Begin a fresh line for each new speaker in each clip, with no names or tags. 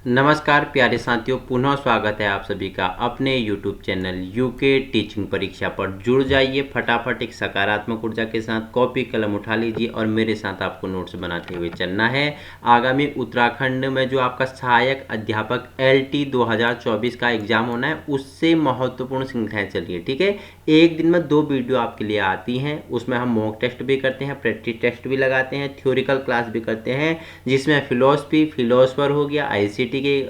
नमस्कार प्यारे साथियों, पुनः स्वागत है आप सभी का अपने YouTube चैनल यूके टीचिंग परीक्षा पर। जुड़ जाइए फटाफट एक सकारात्मक ऊर्जा के साथ, कॉपी कलम उठा लीजिए और मेरे साथ आपको नोट्स बनाते हुए चलना है। आगामी उत्तराखंड में जो आपका सहायक अध्यापक LT 2024 का एग्जाम होना है, उससे महत्वपूर्ण श्रृंखलाएं चल रही है। ठीक है, एक दिन में 2 वीडियो आपके लिए आती हैं। उसमें हम मॉक टेस्ट भी करते हैं, प्रैक्टिस टेस्ट भी लगाते हैं, थ्योरिकल क्लास भी करते हैं, जिसमें फिलोसफर हो गया, ICT के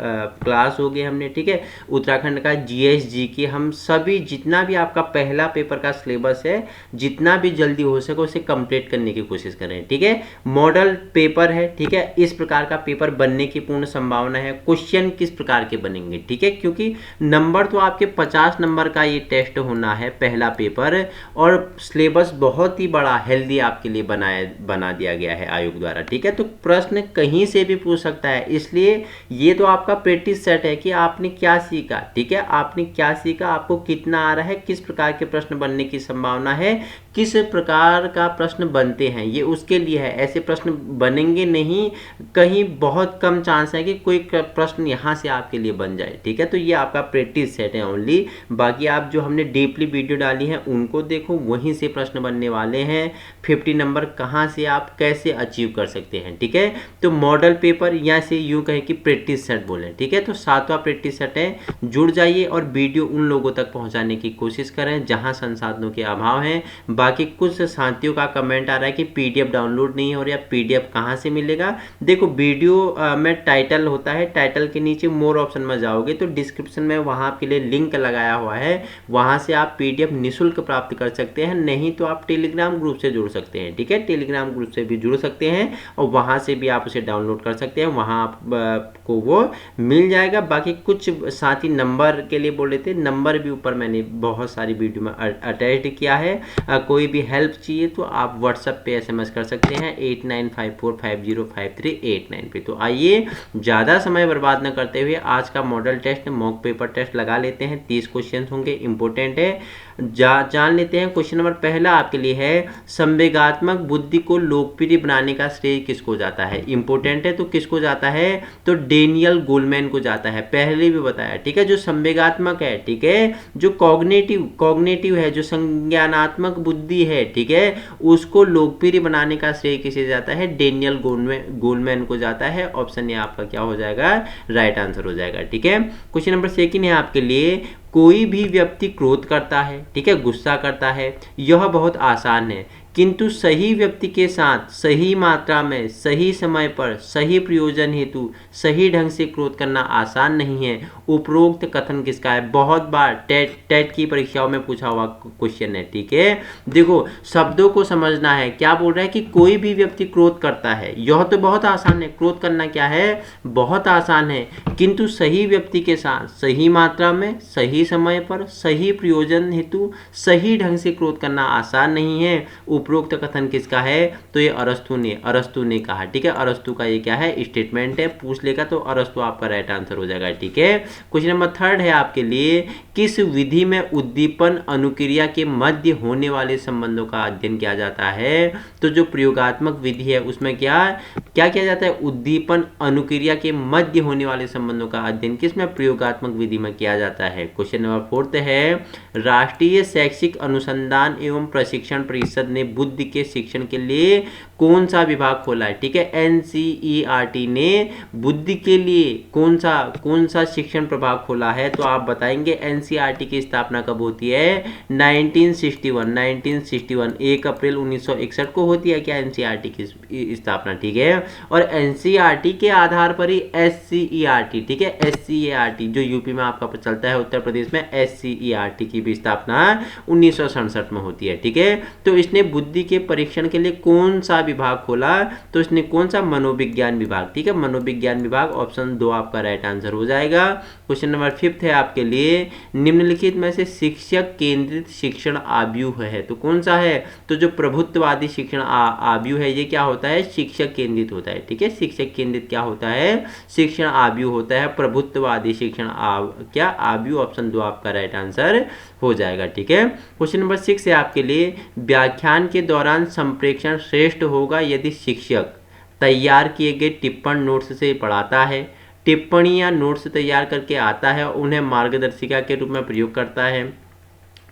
क्लास हो गए हमने। ठीक है, उत्तराखंड का GS GK, हम सभी जितना भी आपका पहला पेपर का सिलेबस है, जितना भी जल्दी हो सके उसे कंप्लीट करने की कोशिश करें। ठीक है, मॉडल पेपर है। ठीक है, इस प्रकार का पेपर बनने की पूर्ण संभावना है। क्वेश्चन किस प्रकार के बनेंगे? ठीक है, क्योंकि नंबर तो आपके 50 नंबर का ये टेस्ट होना है, पहला पेपर, और सिलेबस बहुत ही बड़ा हेल्दी आपके लिए बना दिया गया है आयोग द्वारा। ठीक है, तो प्रश्न कहीं से भी पूछ सकता है, इसलिए ये तो आपका प्रैक्टिस सेट है कि आपने क्या सीखा। ठीक है, आपने क्या सीखा, आपको कितना आ रहा है, किस प्रकार के प्रश्न बनने की संभावना है, किस प्रकार का प्रश्न बनते हैं, ये उसके लिए है। ऐसे प्रश्न बनेंगे नहीं, कहीं बहुत कम चांस है कि कोई प्रश्न यहाँ से आपके लिए बन जाए। ठीक है, तो ये आपका प्रैक्टिस सेट है ओनली। बाकी आप जो हमने डीपली वीडियो डाली है उनको देखो, वहीं से प्रश्न बनने वाले हैं। 50 नंबर कहाँ से आप कैसे अचीव कर सकते हैं। ठीक है, तो मॉडल पेपर या से यूँ कहे कि प्रैक्टिस सेट बोले। ठीक है, तो 7वां प्रैक्टिस सेट है। जुड़ जाइए और वीडियो उन लोगों तक पहुंचाने की कोशिश करें जहां संसाधनों के अभाव है। बाकी कुछ साथियों का कमेंट आ रहा है कि PDF डाउनलोड नहीं हो रहा, PDF कहां से मिलेगा? देखो, वीडियो में टाइटल होता है, टाइटल के नीचे मोर ऑप्शन में जाओगे तो डिस्क्रिप्शन में वहां आपके लिए लिंक लगाया हुआ है, वहां से आप PDF निःशुल्क प्राप्त कर सकते हैं। नहीं तो आप टेलीग्राम ग्रुप से जुड़ सकते हैं। ठीक है, टेलीग्राम ग्रुप से भी जुड़ सकते हैं और वहां से भी आप उसे डाउनलोड कर सकते हैं, वहां आपको वो मिल जाएगा। बाकी कुछ साथी नंबर के लिए बोल रहे थे, नंबर भी ऊपर मैंने बहुत सारी वीडियो में अटैच किया है। कोई भी हेल्प चाहिए तो आप व्हाट्सएप पे SMS कर सकते हैं 8954505389 पे। तो आइए ज़्यादा समय बर्बाद न करते हुए आज का model test, mock paper test लगा लेते हैं। 30 क्वेश्चन होंगे, इंपॉर्टेंट है, जान लेते हैं। क्वेश्चन नंबर पहला आपके लिए है, संवेगात्मक बुद्धि को लोकप्रिय बनाने का श्रेय किसको जाता है? इंपॉर्टेंट है, तो किसको जाता है? तो डेनियल गोलमैन को जाता है, पहले भी बताया। ठीक है, जो संवेगात्मक है, ठीक है, जो कॉग्निटिव है, जो संज्ञानात्मक बुद्धि है, ठीक है, उसको लोकप्रिय बनाने का श्रेय किसे जाता है? डेनियल गोलमैन को जाता है। ऑप्शन ए आपका क्या हो जाएगा? राइट आंसर हो जाएगा। ठीक है, क्वेश्चन नंबर 2 है आपके लिए, कोई भी व्यक्ति क्रोध करता है, ठीक है, गुस्सा करता है, यह बहुत आसान है, किंतु सही व्यक्ति के साथ सही मात्रा में, सही समय पर, सही प्रयोजन हेतु सही ढंग से क्रोध करना आसान नहीं है। उपरोक्त कथन किसका है? बहुत बार टेट की परीक्षाओं में पूछा हुआ क्वेश्चन है। ठीक है, देखो शब्दों को समझना है। क्या बोल रहा है कि कोई भी व्यक्ति क्रोध करता है, यह तो बहुत आसान है, क्रोध करना क्या है? बहुत आसान है, किंतु सही व्यक्ति के साथ सही मात्रा में, सही समय पर, सही प्रयोजन हेतु सही ढंग से क्रोध करना आसान नहीं है। उपरोक्त कथन किसका है? तो ये अरस्तु ने कहा। ठीक है, अरस्तु का ये क्या है? स्टेटमेंट है। पूछ लेगा तो अरस्तु आपका राइट आंसर हो जाएगा। ठीक है, क्वेश्चन नंबर 3 है आपके लिए, किस विधि में उद्दीपन अनुक्रिया के मध्य होने वाले संबंधों का अध्ययन किया जाता है? तो जो प्रयोगात्मक विधि है उसमें क्या किया जाता है? उद्दीपन अनुक्रिया के मध्य होने वाले संबंधों का अध्ययन किसमें? प्रयोगात्मक विधि में किया जाता है। क्वेश्चन नंबर 4 है, राष्ट्रीय शैक्षिक अनुसंधान एवं प्रशिक्षण परिषद ने बुद्धि के शिक्षण के लिए कौन सा विभाग खोला है? ठीक है, NCERT ने बुद्धि के लिए कौन सा शिक्षण प्रभाग खोला है? तो आप बताएंगे। NCERT की स्थापना कब होती है? 1961 1 अप्रैल 1961 को होती है क्या NCERT की स्थापना? ठीक है, और NCERT के आधार पर ही SCERT, ठीक है, SCERT जो यूपी में आपका चलता है, उत्तर प्रदेश में SCERT की भी स्थापना 1967 में होती है। ठीक है, तो इसने बुद्धि के परीक्षण के लिए कौन सा विभाग खोला? तो इसने कौन सा? मनोविज्ञान विभाग। ठीक है, मनोविज्ञान विभाग, ऑप्शन 2 आपका राइट आंसर हो जाएगा। क्वेश्चन नंबर 5 है आपके लिए, निम्नलिखित में से शिक्षक केंद्रित शिक्षण आव्यूह है, तो कौन सा है? तो जो प्रभुत्ववादी शिक्षण आव्यूह है, ये क्या होता है? शिक्षक केंद्रित होता है। ठीक है, शिक्षक केंद्रित क्या होता है? शिक्षण आव्यूह होता है। प्रभुत्ववादी शिक्षण क्या आव्यूह? ऑप्शन 2 आपका राइट आंसर हो जाएगा। ठीक है, क्वेश्चन नंबर 6 है आपके लिए, व्याख्यान के दौरान संप्रेषण श्रेष्ठ होगा यदि शिक्षक तैयार किए गए टिप्पण नोट्स से पढ़ाता है, टिप्पणी या नोट्स तैयार करके आता है और उन्हें मार्गदर्शिका के रूप में प्रयोग करता है।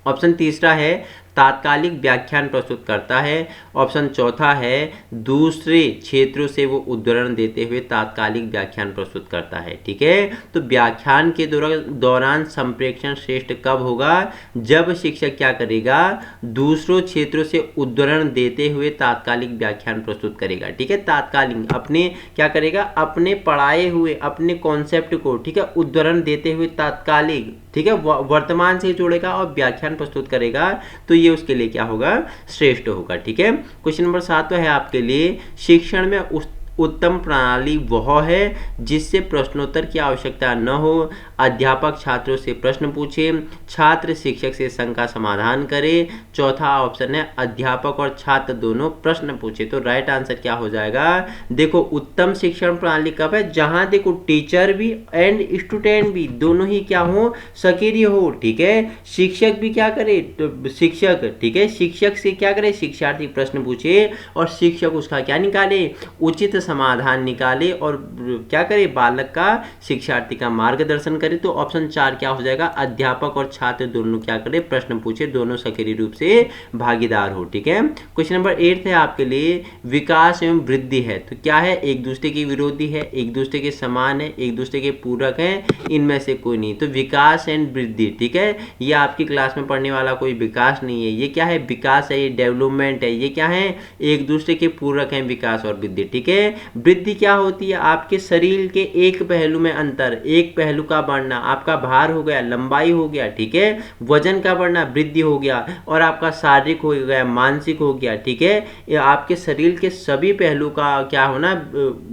ऑप्शन तीसरा है तात्कालिक व्याख्यान प्रस्तुत करता है। ऑप्शन चौथा है दूसरे क्षेत्रों से वो उद्धरण देते हुए तात्कालिक व्याख्यान प्रस्तुत करता है। ठीक है, तो व्याख्यान के दौरान संप्रेषण श्रेष्ठ कब होगा? जब शिक्षक क्या करेगा? दूसरों क्षेत्रों से उद्धरण देते हुए तात्कालिक व्याख्यान प्रस्तुत करेगा। ठीक है, तात्कालिक अपने क्या करेगा? अपने पढ़ाए हुए अपने कॉन्सेप्ट को, ठीक है, उद्धरण देते हुए तात्कालिक, ठीक है, वर्तमान से जोड़ेगा और व्याख्यान प्रस्तुत करेगा, तो ये उसके लिए क्या होगा? श्रेष्ठ होगा। ठीक है, क्वेश्चन नंबर 7 है आपके लिए, शिक्षण में उत्तम प्रणाली वह है जिससे प्रश्नोत्तर की आवश्यकता न हो। अध्यापक छात्रों से प्रश्न पूछे, छात्र शिक्षक से शंका समाधान करे। चौथा ऑप्शन है अध्यापक और छात्र दोनों प्रश्न पूछे। तो राइट आंसर क्या हो जाएगा? देखो, उत्तम शिक्षण प्रणाली कब है? जहां देखो टीचर भी एंड स्टूडेंट भी दोनों ही क्या हो? सक्रिय हो। ठीक है, शिक्षक भी क्या करे? तो शिक्षक, ठीक है, शिक्षक से क्या करे? शिक्षार्थी प्रश्न पूछे और शिक्षक उसका क्या निकाले? उचित समाधान निकाले और क्या करे? बालक का, शिक्षार्थी का मार्गदर्शन करे। तो ऑप्शन 4 क्या हो जाएगा? अध्यापक और छात्र दोनों क्या करे? प्रश्न पूछे, दोनों सक्रिय रूप से भागीदार हो। ठीक है, क्वेश्चन नंबर 8 है आपके लिए, विकास एवं वृद्धि है तो क्या है? एक दूसरे के विरोधी है, एक दूसरे के समान है, एक दूसरे के पूरक है, इनमें से कोई नहीं। तो विकास एंड वृद्धि, ठीक है, ये आपकी क्लास में पढ़ने वाला कोई विकास नहीं है, ये क्या है? विकास है, ये डेवलपमेंट है। ये क्या है? एक दूसरे के पूरक हैं, विकास और वृद्धि। ठीक है, वृद्धि क्या होती है? आपके शरीर के एक पहलू में अंतर, एक पहलू का बढ़ना, आपका भार हो गया, लंबाई हो गया, ठीक है, वजन का बढ़ना वृद्धि हो गया, और आपका शारीरिक हो गया, मानसिक हो गया। ठीक है, ये आपके शरीर के सभी पहलू का क्या होना?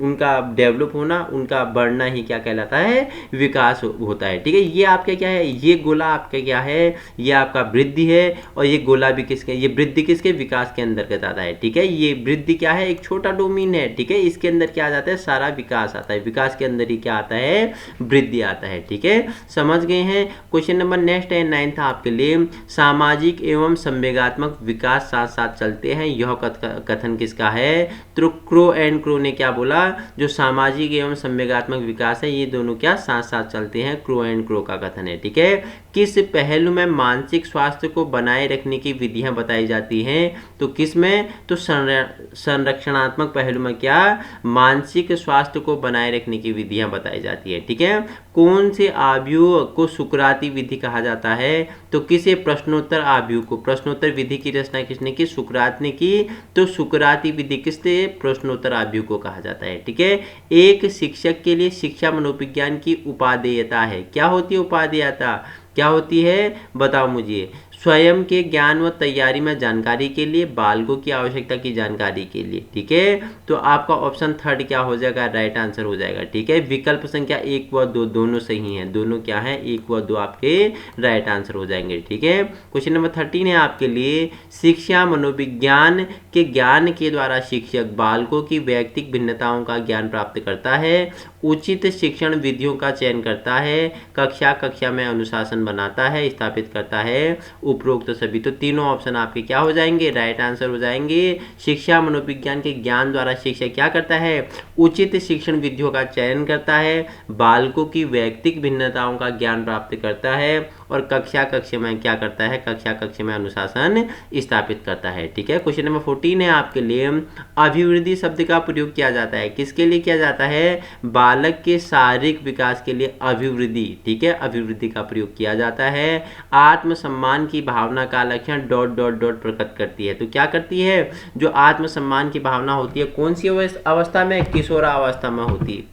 उनका डेवलप होना, उनका बढ़ना ही क्या कहलाता है? विकास होता है। ठीक है, ये आपका क्या है? ये गोला आपका क्या है? ये आपका वृद्धि है, और ये गोला भी किसके? ये वृद्धि किसके? विकास के अंतर्गत आता है। ठीक है, ये वृद्धि क्या है? एक छोटा डोमेन है। ठीक है, इसके अंदर क्या आ जाता है? सारा विकास आता है, विकास के अंदर ही क्या आता है? वृद्धि आता है। ठीक है, समझ गए हैं? क्वेश्चन नंबर नेक्स्ट है 9 आपके लिए, सामाजिक एवं संवेगात्मक विकास साथ साथ चलते हैं, यह कथन किसका है? तो क्रो एंड क्रो ने क्या बोला? जो सामाजिक एवं संवेगात्मक विकास है, ये दोनों क्या साथ साथ चलते हैं, क्रो एंड क्रो का कथन है। ठीक है, किस पहलू में मानसिक स्वास्थ्य को बनाए रखने की विधियां बताई जाती हैं? तो किस में? तो संरक्षणात्मक पहलू में क्या? मानसिक स्वास्थ्य को बनाए रखने की विधियां बताई जाती है। ठीक है, कौन से आव्यूह को सुकराती विधि कहा जाता है? तो किसे? प्रश्नोत्तर आव्यूह को। प्रश्नोत्तर विधि की रचना किसने की? सुकरात ने की। तो सुकराती विधि किससे? प्रश्नोत्तर आव्यूह को कहा जाता है। ठीक है, एक शिक्षक के लिए शिक्षा मनोविज्ञान की उपादेयता है। क्या होती है उपादेयता? क्या होती है? बताओ मुझे। स्वयं के ज्ञान व तैयारी में जानकारी के लिए, बालकों की आवश्यकता की जानकारी के लिए। ठीक है, तो आपका ऑप्शन 3 क्या हो जाएगा? राइट आंसर हो जाएगा। ठीक है, विकल्प संख्या 1 व 2 दोनों सही हैं, दोनों क्या है? 1 व 2 आपके राइट आंसर हो जाएंगे। ठीक है, क्वेश्चन नंबर 13 है आपके लिए, शिक्षा मनोविज्ञान के ज्ञान के द्वारा शिक्षक बालकों की वैयक्तिक भिन्नताओं का ज्ञान प्राप्त करता है, उचित शिक्षण विधियों का चयन करता है, कक्षा में अनुशासन बनाता है, स्थापित करता है, उपरोक्त सभी। तो तीनों ऑप्शन आपके क्या हो जाएंगे? राइट आंसर हो जाएंगे। शिक्षा मनोविज्ञान के ज्ञान द्वारा शिक्षक क्या करता है? उचित शिक्षण विधियों का चयन करता है, बालकों की वैयक्तिक भिन्नताओं का ज्ञान प्राप्त करता है, और कक्षा में क्या करता है? कक्षा में अनुशासन स्थापित करता है। ठीक है, क्वेश्चन नंबर 14 है आपके लिए, अभिवृद्धि शब्द का प्रयोग किया जाता है, किसके लिए किया जाता है? बालक के शारीरिक विकास के लिए अभिवृद्धि। ठीक है, अभिवृद्धि का प्रयोग किया जाता है। आत्मसम्मान की भावना का लक्षण ... प्रकट करती है। तो क्या करती है? जो आत्मसम्मान की भावना होती है, कौन सी अवस्था में? किशोरावस्था में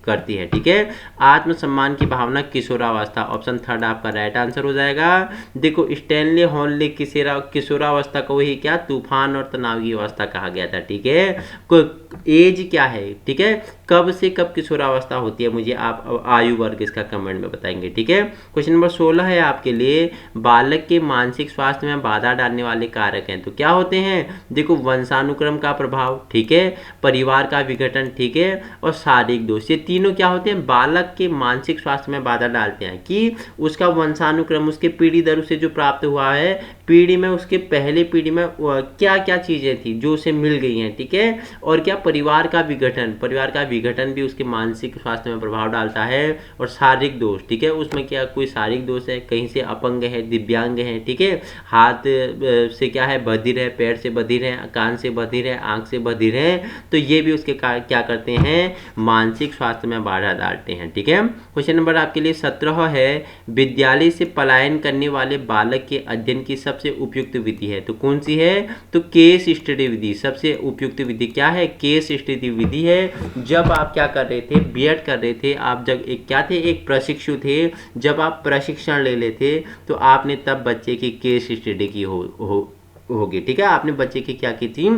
करती है। ठीक है, आत्मसम्मान की भावना किशोरावस्था। ऑप्शन 3 आपका राइट आंसर हो जाएगा। देखो, स्टैनली हॉल ने किशोरावस्था को ही क्या? तूफान और तनाव की अवस्था कहा गया था। ठीक है, एज क्या है? ठीक है, कब से कब किशोरावस्था होती है? मुझे आप आयु वर्ग इसका कमेंट में बताएंगे। ठीक है, क्वेश्चन नंबर 16 है आपके लिए, बालक के मानसिक स्वास्थ्य में बाधा डालने वाले कारक हैं। तो क्या होते हैं? देखो, वंशानुक्रम का प्रभाव, ठीक है, परिवार का विघटन, ठीक है, और शारीरिक दोष, ये तीनों क्या होते हैं? बालक के मानसिक स्वास्थ्य में बाधा डालते हैं कि उसका वंशानुक्रम, उसके पीढ़ी दर से जो प्राप्त हुआ है, पीढ़ी में, उसके पहले पीढ़ी में क्या क्या चीजें थी जो उसे मिल गई हैं। ठीक है, और क्या? परिवार का विघटन विघटन भी उसके मानसिक स्वास्थ्य में प्रभाव डालता है। और शारीरिक दोष, ठीक है, उसमें क्या कोई शारीरिक दोष है, कहीं से अपंग है, दिव्यांग है, ठीक है, हाथ से क्या है बधिर है, पैर से बधिर है, कान से बधिर है, आंख से बधिर है, तो ये भी उसके क्या करते हैं, मानसिक स्वास्थ्य में बाधा डालते हैं। ठीक है, क्वेश्चन नंबर आपके लिए 17 है, विद्यालय से पलायन करने वाले बालक के अध्ययन की सबसे उपयुक्त विधि है, तो कौन सी है, तो केस स्टडी विधि। सबसे उपयुक्त विधि क्या है, केस स्टडी विधि है। जब आप क्या कर रहे थे, बीएड कर रहे थे, आप जब एक क्या थे, एक प्रशिक्षु थे, जब आप प्रशिक्षण ले लेते तो आपने तब बच्चे की केस स्टडी की होगी। ठीक है, आपने बच्चे की क्या की थी,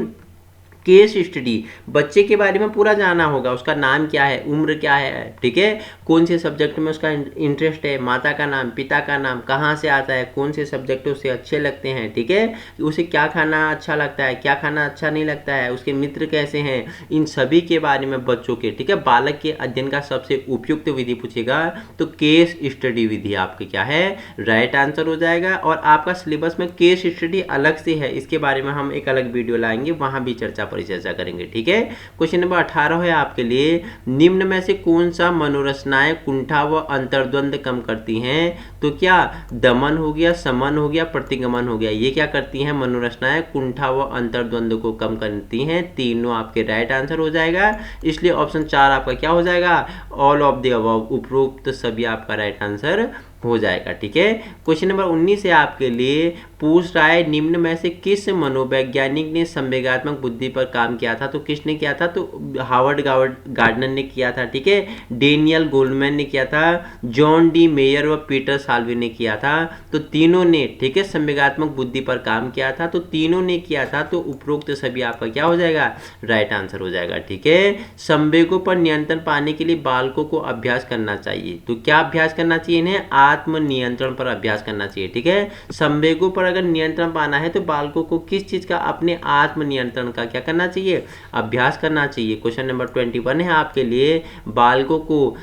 केस स्टडी। बच्चे के बारे में पूरा जानना होगा, उसका नाम क्या है, उम्र क्या है, ठीक है, कौन से सब्जेक्ट में उसका इंटरेस्ट है, माता का नाम, पिता का नाम, कहाँ से आता है, कौन से सब्जेक्ट उसे अच्छे लगते हैं, ठीक है, उसे क्या खाना अच्छा लगता है, क्या खाना अच्छा नहीं लगता है, उसके मित्र कैसे हैं, इन सभी के बारे में बच्चों के, ठीक है, बालक के अध्ययन का सबसे उपयुक्त विधि पूछेगा तो केस स्टडी विधि आपके क्या है, राइट आंसर हो जाएगा। और आपका सिलेबस में केस स्टडी अलग से है, इसके बारे में हम एक अलग वीडियो लाएंगे, वहां भी चर्चा करेंगे। ठीक है, क्वेश्चन नंबर 18 है आपके लिए, निम्न में से कौन सा मनोरचनाएं कुंठा व अंतर्द्वंद कम करती हैं, तो क्या दमन हो गया, समन हो गया, प्रतिगमन हो गया, ये क्या करती हैं, मनोरचनाएं कुंठा व अंतर्द्वंद को कम करती हैं, तीनों आपके राइट आंसर हो जाएगा। इसलिए ऑप्शन 4 आपका क्या हो जाएगा, ऑल ऑफ द अबव, उपरोक्त सभी आपका राइट आंसर हो जाएगा। ठीक है, क्वेश्चन नंबर 19 है आपके लिए, पूछ रहा है निम्न में से किस मनोवैज्ञानिक ने संवेगात्मक बुद्धि पर काम किया था, तो किसने किया था, तो हावर्ड गार्डनर ने किया था, ठीक है, डेनियल गोल्डमैन ने किया था, जॉन डी मेयर व पीटर साल्वे ने किया था, तो तीनों ने, ठीक है, संवेगात्मक बुद्धि पर काम किया था, तो तीनों ने किया था, तो उपरोक्त सभी आपका क्या हो जाएगा, राइट आंसर हो जाएगा। ठीक है, संवेगों पर नियंत्रण पाने के लिए बालकों को अभ्यास करना चाहिए, तो क्या अभ्यास करना चाहिए, इन्हें आत्म नियंत्रण पर अभ्यास करना चाहिए। ठीक है, संवेगों पर अगर नियंत्रण पाना है तो बालकों को किस चीज का, अपने आत्म नियंत्रण का क्या करना चाहिए, अभ्यास करना चाहिए। क्वेश्चन नंबर 21 है आपके लिए, बालकों को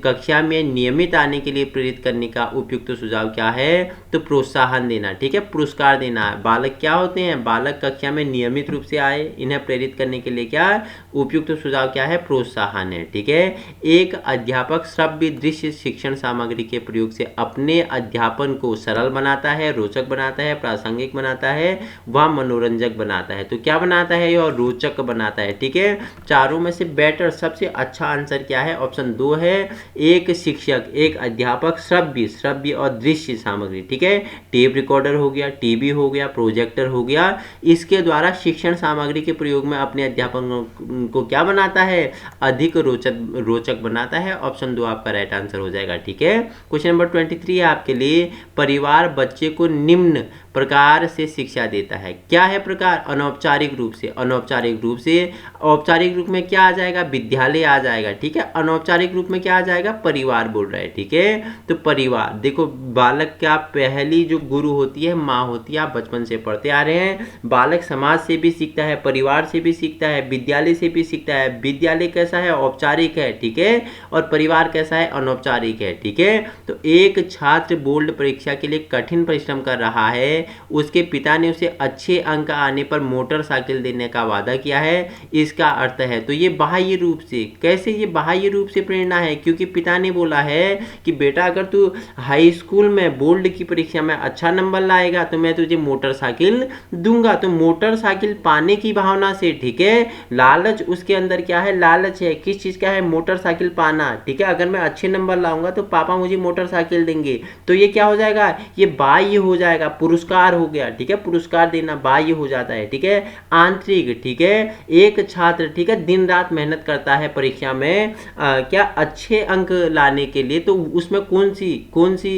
कक्षा में नियमित आने के लिए प्रेरित करने का उपयुक्त सुझाव क्या है, तो प्रोत्साहन देना, ठीक है, पुरस्कार देना। बालक क्या होते हैं, बालक कक्षा में नियमित रूप से आए, इन्हें प्रेरित करने के लिए क्या उपयुक्त सुझाव क्या है, प्रोत्साहन है। ठीक है, एक अध्यापक श्रव्य दृश्य शिक्षण सामग्री के प्रयोग से अपने अध्यापन को सरल बनाता है, रोचक बनाता है, प्रासंगिक बनाता है, वह मनोरंजक बनाता है, तो क्या बनाता है, यह रोचक बनाता है। ठीक है, चारों में से बेटर, सबसे अच्छा आंसर क्या है, ऑप्शन 2 है, एक शिक्षक, एक अध्यापक श्रव्य और दृश्य सामग्री, ठीक है, टेप रिकॉर्डर हो गया, टीवी हो गया, प्रोजेक्टर हो गया, इसके द्वारा शिक्षण सामग्री के प्रयोग में अपने अध्यापन को क्या बनाता है, अधिक रोचक बनाता है। ऑप्शन 2 आपका राइट आंसर हो जाएगा। ठीक है, क्वेश्चन नंबर 23 है आपके लिए, परिवार बच्चे को निम्न प्रकार से शिक्षा देता है, क्या है प्रकार, अनौपचारिक रूप से, अनौपचारिक रूप से, औपचारिक रूप में क्या आ जाएगा, विद्यालय आ जाएगा, ठीक है, अनौपचारिक रूप में क्या आ जाएगा, परिवार बोल रहा है। ठीक है, तो परिवार, देखो बालक का पहली जो गुरु होती है माँ होती है, आप बचपन से पढ़ते आ रहे हैं, बालक समाज से भी सीखता है, परिवार से भी सीखता है, विद्यालय से भी सीखता है। विद्यालय कैसा है, औपचारिक है, ठीक है, और परिवार कैसा है, अनौपचारिक है। ठीक है, तो एक छात्र बोर्ड परीक्षा के लिए कठिन परिश्रम कर रहा है, उसके पिता ने उसे अच्छे अंक आने पर मोटरसाइकिल देने का वादा किया है, इसका अर्थ है, तो ये बाह्य रूप से, कैसे ये बाह्य रूप से प्रेरणा है, क्योंकि पिता ने बोला है कि बेटा अगर तू हाई स्कूल में बोर्ड की परीक्षा में अच्छा नंबर लाएगा तो मैं तुझे मोटरसाइकिल दूंगा, तो मोटरसाइकिल पाने की भावना से, ठीक है, लालच उसके अंदर क्या है, लालच है, किस चीज का है, मोटरसाइकिल पाना। ठीक है, अगर मैं अच्छे नंबर लाऊंगा तो पापा मुझे मोटरसाइकिल देंगे, तो ये क्या हो जाएगा, ये बाह्य हो जाएगा, पुरस्कार हो गया। ठीक है, पुरस्कार देना बाह्य हो जाता है। ठीक है, आंतरिक, ठीक है, एक छात्र, ठीक है, दिन रात मेहनत करता है परीक्षा में क्या अच्छे अंक लाने के लिए, तो उसमें कौन सी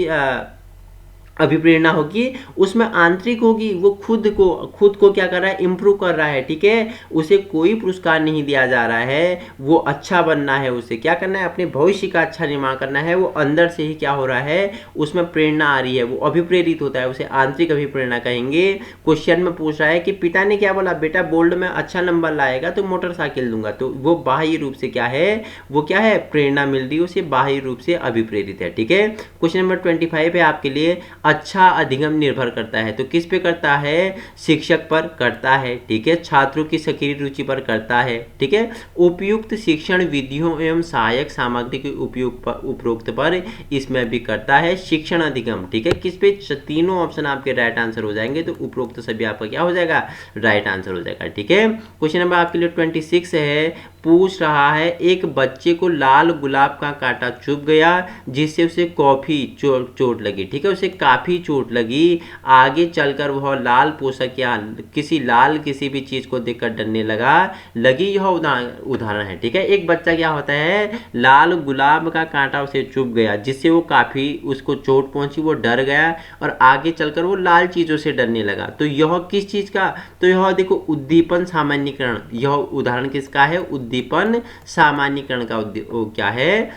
अभिप्रेरणा होगी, उसमें आंतरिक होगी, वो खुद को क्या कर रहा है, इंप्रूव कर रहा है। ठीक है, उसे कोई पुरस्कार नहीं दिया जा रहा है, वो अच्छा बनना है, उसे क्या करना है, अपने भविष्य का अच्छा निर्माण करना है, वो अंदर से ही क्या हो रहा है, उसमें प्रेरणा आ रही है, वो अभिप्रेरित होता है, उसे आंतरिक अभिप्रेरणा कहेंगे। क्वेश्चन में पूछ रहा है कि पिता ने क्या बोला, बेटा बोर्ड में अच्छा नंबर लाएगा तो मोटरसाइकिल दूंगा, तो वो बाह्य रूप से क्या है, वो क्या है, प्रेरणा मिल रही है उसे, बाह्य रूप से अभिप्रेरित है। ठीक है, क्वेश्चन नंबर 25 है आपके लिए, अच्छा अधिगम निर्भर करता है। तो किस पे करता है? शिक्षक पर करता है, ठीक है, छात्रों की सक्रिय रुचि पर करता है, ठीक है, उपयुक्त शिक्षण विधियों एवं सहायक सामग्री के उपयोग पर, उपरोक्त पर इसमें भी करता है। शिक्षण अधिगम, ठीक है, किस पे? तीनों ऑप्शन आपके राइट आंसर हो जाएंगे, तो उपरोक्त सभी आपका क्या हो जाएगा? राइट आंसर हो जाएगा, ठीक है। क्वेश्चन नंबर आपके लिए 26 है, पूछ रहा है एक बच्चे को लाल गुलाब का कांटा चुभ गया जिससे उसे काफी चोट लगी, ठीक है, उसे काफी चोट लगी। आगे चलकर वह लाल पोशाक या किसी भी चीज को देखकर डरने लगी। यह उदाहरण है, ठीक है। एक बच्चा क्या होता है, लाल गुलाब का कांटा उसे चुभ गया जिससे वो काफी उसको चोट पहुंची, वो डर गया और आगे चलकर वो लाल चीजों से डरने लगा। तो यह किस चीज का? तो यह देखो उद्दीपन सामान्यीकरण, यह उदाहरण किसका है? उद्दीपन सामान्यीकरण का क्या है?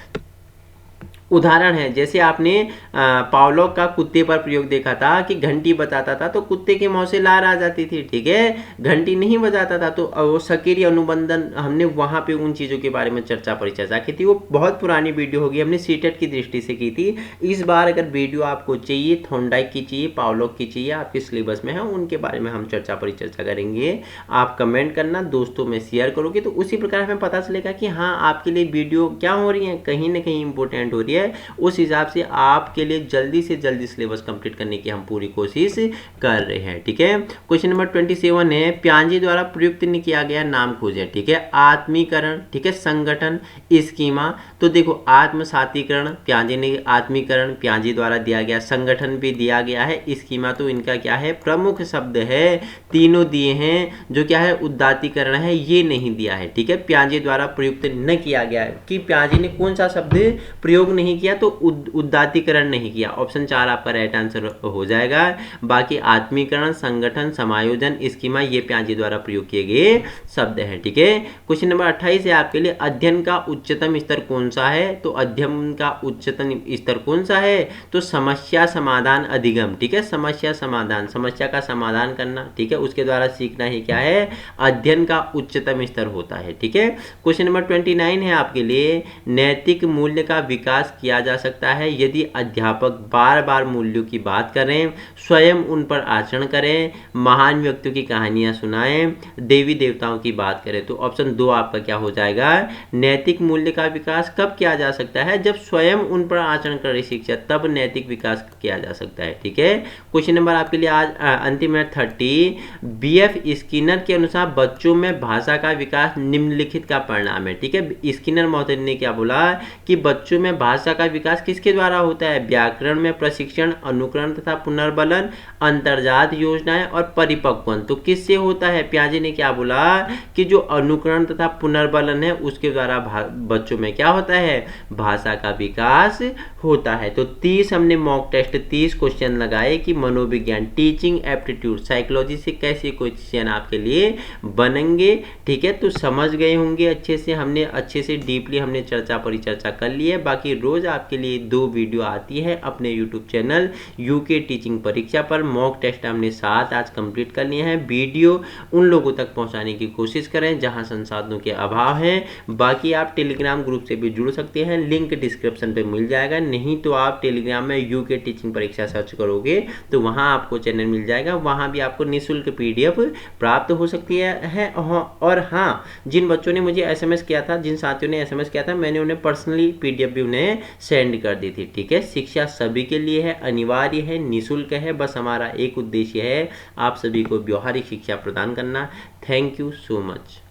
उदाहरण है। जैसे आपने पावलोव का कुत्ते पर प्रयोग देखा था कि घंटी बजाता था तो कुत्ते के मुंह से लार आ जाती थी, ठीक है, घंटी नहीं बजाता था तो वो सक्रिय अनुबंधन, हमने वहां पे उन चीजों के बारे में परिचर्चा की थी। वो बहुत पुरानी वीडियो होगी, हमने सीटेट की दृष्टि से की थी। इस बार अगर वीडियो आपको चाहिए, थॉर्नडाइक की चाहिए, पावलोव की चाहिए, आपके सिलेबस में है, उनके बारे में हम परिचर्चा करेंगे। आप कमेंट करना, दोस्तों में शेयर करोगे तो उसी प्रकार हमें पता चलेगा कि हाँ आपके लिए वीडियो क्या हो रही है, कहीं ना कहीं इंपॉर्टेंट हो रही है। उस हिसाब से आपके लिए जल्दी से जल्दी सिलेबस कंप्लीट करने की हम पूरी कोशिश कर रहे हैं, ठीक है। क्वेश्चन नंबर 27 है, पियाजे द्वारा प्रयुक्त नहीं किया गया नाम खोजें, ठीक है। आत्मीकरण, ठीक है, संगठन, स्कीमा। तो देखो आत्मसातीकरण पियाजे ने, आत्मीकरण पियाजे द्वारा दिया गया, संगठन भी दिया गया है, स्कीमा तो इनका क्या है? प्रमुख शब्द है, तीनों दिए हैं। जो क्या है? उदात्तीकरण है, ये नहीं दिया है, ठीक है। पियाजे द्वारा प्रयुक्त न किया गया है कि पियाजे ने कौन सा शब्द प्रयोग नहीं किया, तो उदात्तीकरण नहीं किया। ऑप्शन 4 आपका राइट आंसर हो जाएगा। बाकी आत्मीकरण, संगठन, समायोजन, स्कीमा ये पियाजे द्वारा प्रयोग किए गए शब्द हैं, ठीक है। क्वेश्चन नंबर 28 है आपके लिए, अध्ययन का उच्चतम स्तर कौन सा है? तो अध्ययन का उच्चतम स्तर कौन सा है? तो समस्या समाधान अधिगम, ठीक है, समस्या समाधान, समस्या का समाधान करना, ठीक है, उसके द्वारा सीखना ही क्या है? अध्ययन का उच्चतम स्तर होता है, ठीक है। क्वेश्चन नंबर 29 है आपके लिए, नैतिक मूल्य का विकास किया जा सकता है यदि अध्यापक बार बार मूल्यों की बात करें, स्वयं उन पर आचरण करें, महान व्यक्तियों की कहानियां सुनाएं, देवी देवताओं की बात करें। तो ऑप्शन 2 आपका क्या हो जाएगा? नैतिक मूल्य का विकास कब किया जा सकता है? जब स्वयं उन पर आचरण करे शिक्षक, तब नैतिक विकास किया जा सकता है, ठीक है। क्वेश्चन नंबर आपके लिए आज अंतिम है 30, BF स्किनर के अनुसार बच्चों में भाषा का विकास निम्नलिखित का परिणाम है, ठीक है। स्किनर महोदय ने क्या बोला कि बच्चों में भाषा का विकास किसके द्वारा होता है? व्याकरण में प्रशिक्षण, अनुकरण तथा पुनर्बलन, अंतर्जात योजनाएं और परिपक्वन। तो किससे होता है? पियाजे ने क्या बोला कि जो अनुकरण तथा पुनर्बलन है उसके द्वारा बच्चों में क्या होता है? भाषा का विकास होता है। तो 30 हमने मॉक टेस्ट 30 क्वेश्चन लगाए कि मनोविज्ञान, टीचिंग एप्टीट्यूड, साइकोलॉजी से कैसे क्वेश्चन आपके लिए बनेंगे, ठीक है। तो समझ गए होंगे अच्छे से, हमने अच्छे से डीपली हमने परिचर्चा कर ली है। बाकी रोज आपके लिए 2 वीडियो आती है अपने यूट्यूब चैनल यूके टीचिंग परीक्षा पर। मॉक टेस्ट हमने 7 आज कंप्लीट कर लिए हैं। वीडियो उन लोगों तक पहुंचाने की कोशिश करें जहां संसाधनों के अभाव है। बाकी आप टेलीग्राम ग्रुप से भी जुड़ सकते हैं, लिंक डिस्क्रिप्शन पे मिल जाएगा। नहीं तो आप टेलीग्राम में यूके टीचिंग परीक्षा सर्च करोगे तो वहां आपको चैनल मिल जाएगा, वहां भी आपको निःशुल्क PDF प्राप्त हो सकती है। और हाँ, जिन बच्चों ने मुझे SMS किया था, जिन साथियों ने SMS किया था, मैंने उन्हें पर्सनली PDF भी उन्हें सेंड कर दी थी, ठीक है। शिक्षा सभी के लिए है, अनिवार्य है, निःशुल्क है। बस हमारा एक उद्देश्य है, आप सभी को व्यवहारिक शिक्षा प्रदान करना। Thank you so much.